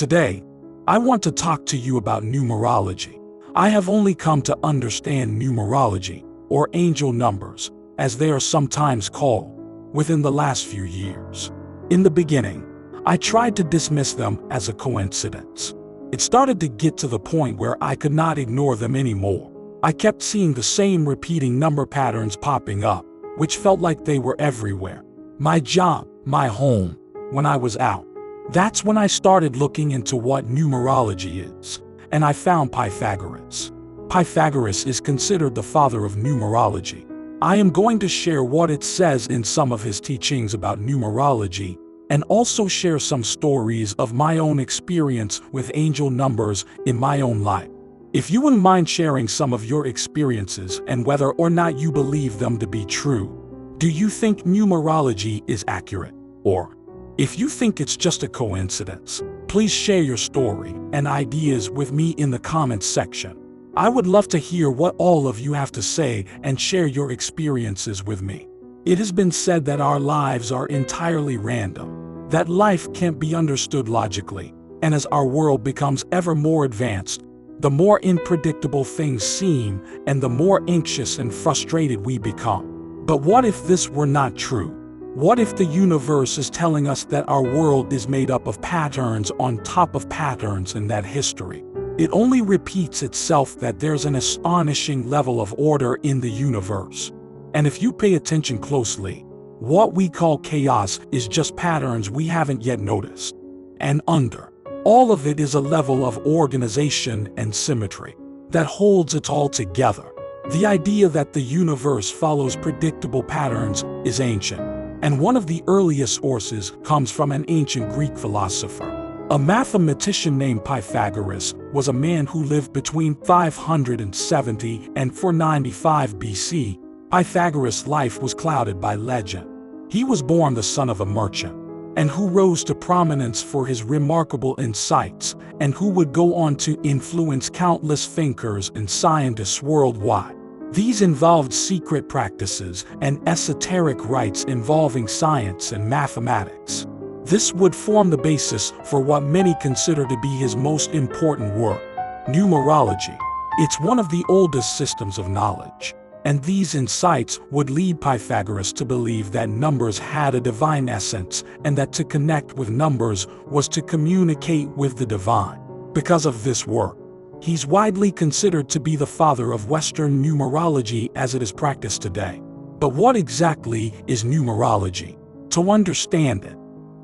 Today, I want to talk to you about numerology. I have only come to understand numerology, or angel numbers, as they are sometimes called, within the last few years. In the beginning, I tried to dismiss them as a coincidence. It started to get to the point where I could not ignore them anymore. I kept seeing the same repeating number patterns popping up, which felt like they were everywhere. My job, my home, when I was out. That's when I started looking into what numerology is, and I found Pythagoras. Pythagoras is considered the father of numerology. I am going to share what it says in some of his teachings about numerology, and also share some stories of my own experience with angel numbers in my own life. If you wouldn't mind sharing some of your experiences and whether or not you believe them to be true. Do you think numerology is accurate? Or, if you think it's just a coincidence, please share your story and ideas with me in the comments section. I would love to hear what all of you have to say and share your experiences with me. It has been said that our lives are entirely random, that life can't be understood logically, and as our world becomes ever more advanced, the more unpredictable things seem and the more anxious and frustrated we become. But what if this were not true? What if the universe is telling us that our world is made up of patterns on top of patterns and that history, it only repeats itself, that there's an astonishing level of order in the universe? And if you pay attention closely, what we call chaos is just patterns we haven't yet noticed. And under all of it is a level of organization and symmetry that holds it all together. The idea that the universe follows predictable patterns is ancient, and one of the earliest sources comes from an ancient Greek philosopher. A mathematician named Pythagoras was a man who lived between 570 and 495 BC. Pythagoras' life was clouded by legend. He was born the son of a merchant, and who rose to prominence for his remarkable insights, and who would go on to influence countless thinkers and scientists worldwide. These involved secret practices and esoteric rites involving science and mathematics. This would form the basis for what many consider to be his most important work, numerology. It's one of the oldest systems of knowledge, and these insights would lead Pythagoras to believe that numbers had a divine essence and that to connect with numbers was to communicate with the divine. Because of this work, he's widely considered to be the father of Western numerology as it is practiced today. But what exactly is numerology? To understand it,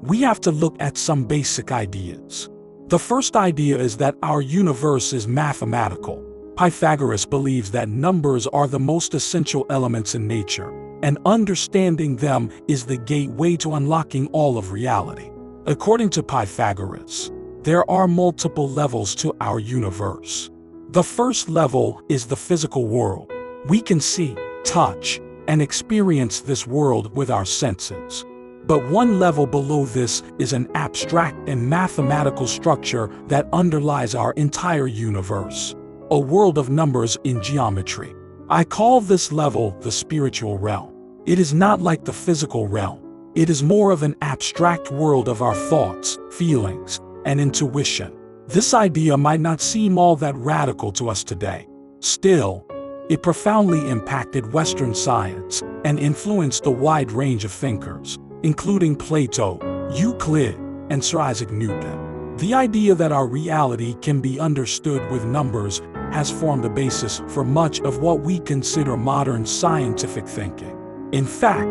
we have to look at some basic ideas. The first idea is that our universe is mathematical. Pythagoras believes that numbers are the most essential elements in nature, and understanding them is the gateway to unlocking all of reality. According to Pythagoras, there are multiple levels to our universe. The first level is the physical world. We can see, touch, and experience this world with our senses. But one level below this is an abstract and mathematical structure that underlies our entire universe, a world of numbers in geometry. I call this level the spiritual realm. It is not like the physical realm. It is more of an abstract world of our thoughts, feelings, and intuition. This idea might not seem all that radical to us today. Still, it profoundly impacted Western science and influenced a wide range of thinkers, including Plato, Euclid, and Sir Isaac Newton. The idea that our reality can be understood with numbers has formed the basis for much of what we consider modern scientific thinking. In fact,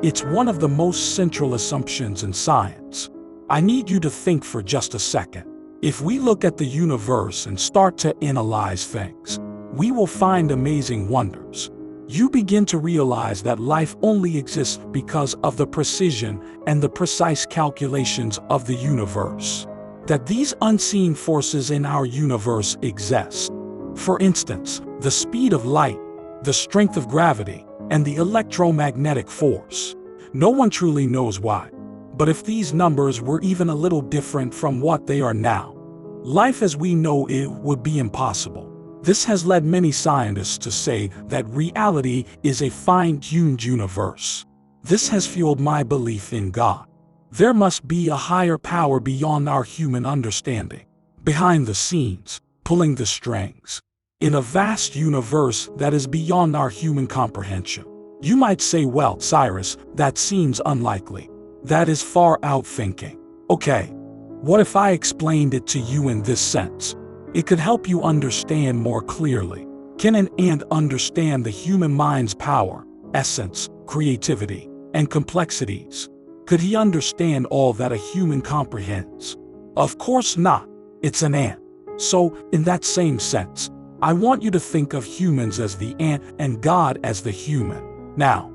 it's one of the most central assumptions in science. I need you to think for just a second. If we look at the universe and start to analyze things, we will find amazing wonders. You begin to realize that life only exists because of the precision and the precise calculations of the universe. That these unseen forces in our universe exist. For instance, the speed of light, the strength of gravity, and the electromagnetic force. No one truly knows why. But if these numbers were even a little different from what they are now, life as we know it would be impossible. This has led many scientists to say that reality is a fine-tuned universe. This has fueled my belief in God. There must be a higher power beyond our human understanding, behind the scenes, pulling the strings, in a vast universe that is beyond our human comprehension. You might say, well, Cyrus, that seems unlikely. That is far out thinking. Okay, what if I explained it to you in this sense? It could help you understand more clearly. Can an ant understand the human mind's power, essence, creativity, and complexities? Could he understand all that a human comprehends? Of course not. It's an ant. So, in that same sense, I want you to think of humans as the ant and God as the human. Now,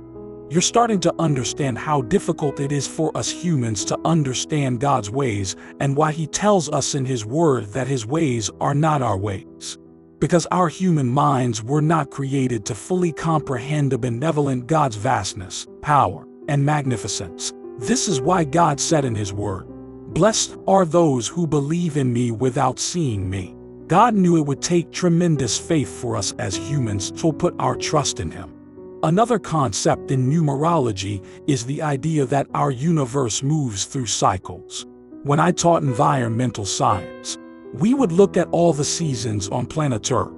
you're starting to understand how difficult it is for us humans to understand God's ways and why He tells us in His Word that His ways are not our ways. Because our human minds were not created to fully comprehend a benevolent God's vastness, power, and magnificence. This is why God said in His Word, "Blessed are those who believe in me without seeing me." God knew it would take tremendous faith for us as humans to put our trust in Him. Another concept in numerology is the idea that our universe moves through cycles. When I taught environmental science, we would look at all the seasons on planet Earth.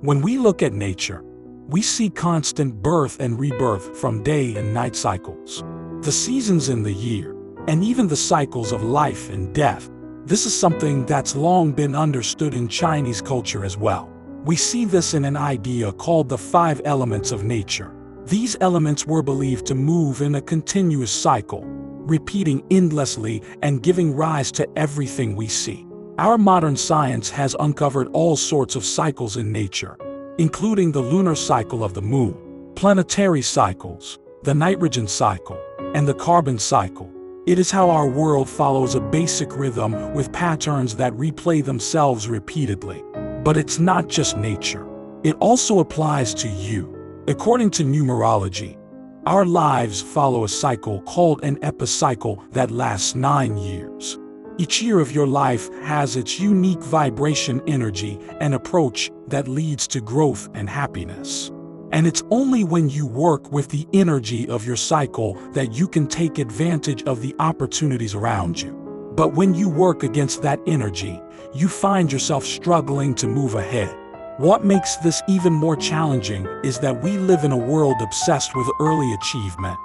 When we look at nature, we see constant birth and rebirth from day and night cycles, the seasons in the year, and even the cycles of life and death. This is something that's long been understood in Chinese culture as well. We see this in an idea called the 5 elements of nature. These elements were believed to move in a continuous cycle, repeating endlessly and giving rise to everything we see. Our modern science has uncovered all sorts of cycles in nature, including the lunar cycle of the moon, planetary cycles, the nitrogen cycle, and the carbon cycle. It is how our world follows a basic rhythm with patterns that replay themselves repeatedly. But it's not just nature. It also applies to you. According to numerology, our lives follow a cycle called an epicycle that lasts 9 years. Each year of your life has its unique vibration, energy, and approach that leads to growth and happiness. And it's only when you work with the energy of your cycle that you can take advantage of the opportunities around you. But when you work against that energy, you find yourself struggling to move ahead. What makes this even more challenging is that we live in a world obsessed with early achievement,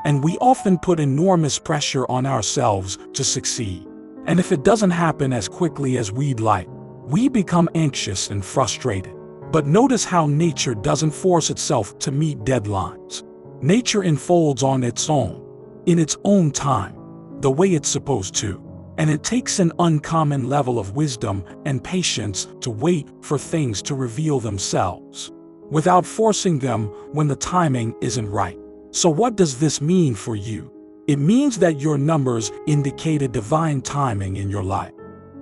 and we often put enormous pressure on ourselves to succeed. And if it doesn't happen as quickly as we'd like, we become anxious and frustrated. But notice how nature doesn't force itself to meet deadlines. Nature unfolds on its own, in its own time, the way it's supposed to. And it takes an uncommon level of wisdom and patience to wait for things to reveal themselves, without forcing them when the timing isn't right. So what does this mean for you? It means that your numbers indicate a divine timing in your life.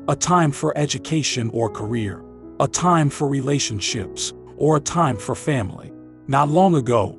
A time for education or career, a time for relationships, or a time for family. Not long ago,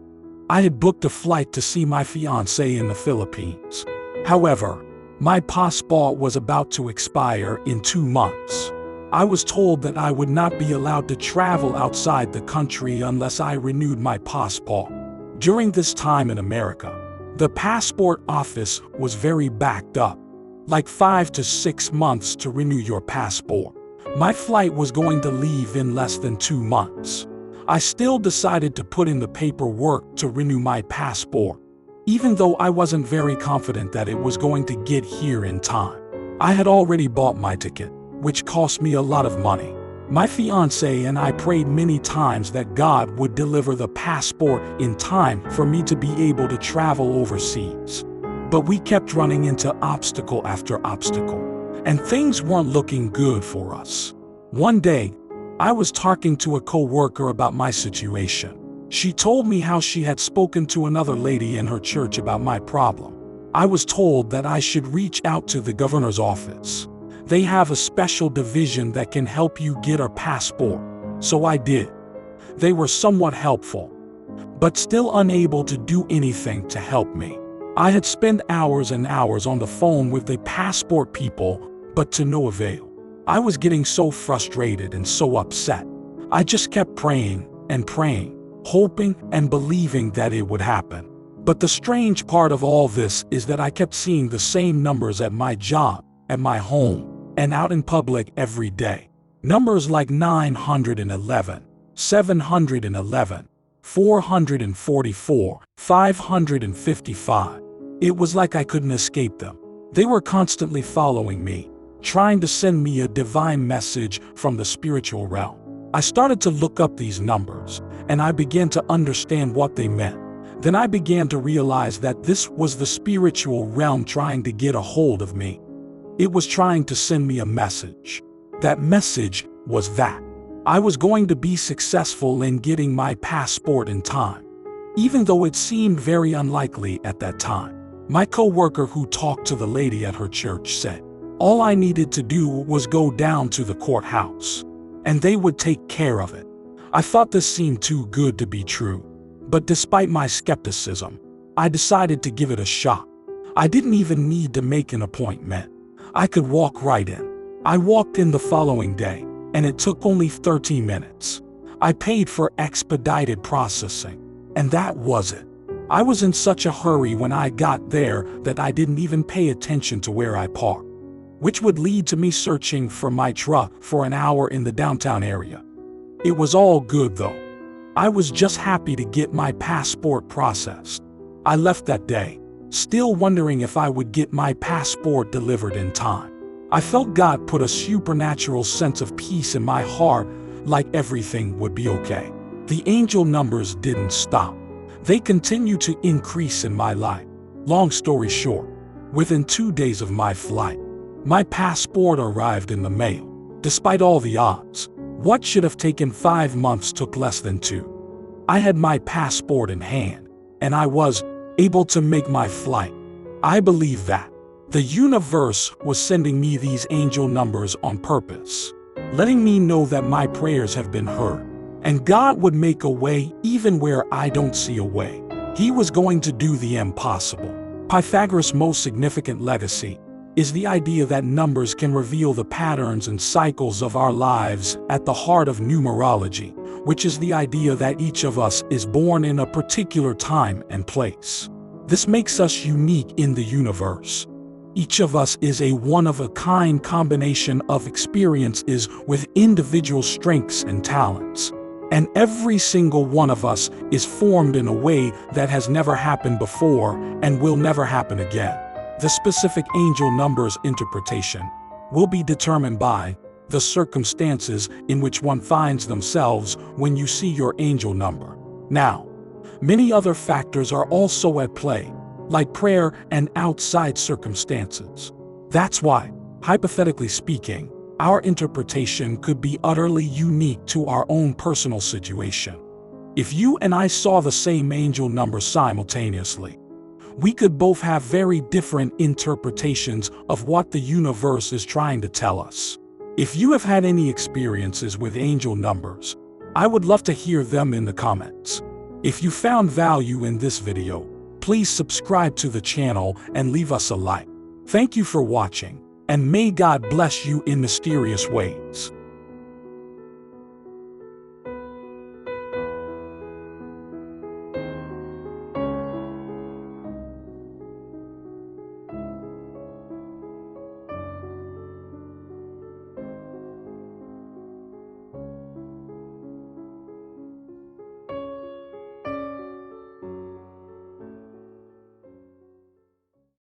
I had booked a flight to see my fiancée in the Philippines. However, my passport was about to expire in 2 months. I was told that I would not be allowed to travel outside the country unless I renewed my passport. During this time in America, the passport office was very backed up, like 5 to 6 months to renew your passport. My flight was going to leave in less than 2 months. I still decided to put in the paperwork to renew my passport, even though I wasn't very confident that it was going to get here in time. I had already bought my ticket, which cost me a lot of money. My fiancé and I prayed many times that God would deliver the passport in time for me to be able to travel overseas. But we kept running into obstacle after obstacle, and things weren't looking good for us. One day, I was talking to a co-worker about my situation. She told me how she had spoken to another lady in her church about my problem. I was told that I should reach out to the governor's office. They have a special division that can help you get a passport. So I did. They were somewhat helpful, but still unable to do anything to help me. I had spent hours and hours on the phone with the passport people, but to no avail. I was getting so frustrated and so upset. I just kept praying and praying, hoping and believing that it would happen. But the strange part of all this is that I kept seeing the same numbers at my job, at my home, and out in public every day. Numbers like 911, 711, 444, 555. It was like I couldn't escape them. They were constantly following me, trying to send me a divine message from the spiritual realm. I started to look up these numbers, and I began to understand what they meant. Then I began to realize that this was the spiritual realm trying to get a hold of me. It was trying to send me a message. That message was that I was going to be successful in getting my passport in time, even though it seemed very unlikely at that time. My coworker who talked to the lady at her church said, all I needed to do was go down to the courthouse, and they would take care of it. I thought this seemed too good to be true, but despite my skepticism, I decided to give it a shot. I didn't even need to make an appointment. I could walk right in. I walked in the following day, and it took only 30 minutes. I paid for expedited processing, and that was it. I was in such a hurry when I got there that I didn't even pay attention to where I parked, which would lead to me searching for my truck for an hour in the downtown area. It was all good though. I was just happy to get my passport processed. I left that day, still wondering if I would get my passport delivered in time. I felt God put a supernatural sense of peace in my heart, like everything would be okay. The angel numbers didn't stop. They continued to increase in my life. Long story short, within 2 days of my flight, my passport arrived in the mail. Despite all the odds, what should have taken 5 months took less than 2. I had my passport in hand, and I was able to make my flight. I believe that the universe was sending me these angel numbers on purpose, letting me know that my prayers have been heard, and God would make a way even where I don't see a way. He was going to do the impossible. Pythagoras' most significant legacy is the idea that numbers can reveal the patterns and cycles of our lives at the heart of numerology, which is the idea that each of us is born in a particular time and place. This makes us unique in the universe. Each of us is a one-of-a-kind combination of experiences with individual strengths and talents. And every single one of us is formed in a way that has never happened before and will never happen again. The specific angel numbers interpretation will be determined by the circumstances in which one finds themselves when you see your angel number. Now, many other factors are also at play, like prayer and outside circumstances. That's why, hypothetically speaking, our interpretation could be utterly unique to our own personal situation. If you and I saw the same angel number simultaneously, we could both have very different interpretations of what the universe is trying to tell us. If you have had any experiences with angel numbers, I would love to hear them in the comments. If you found value in this video, please subscribe to the channel and leave us a like. Thank you for watching, and may God bless you in mysterious ways.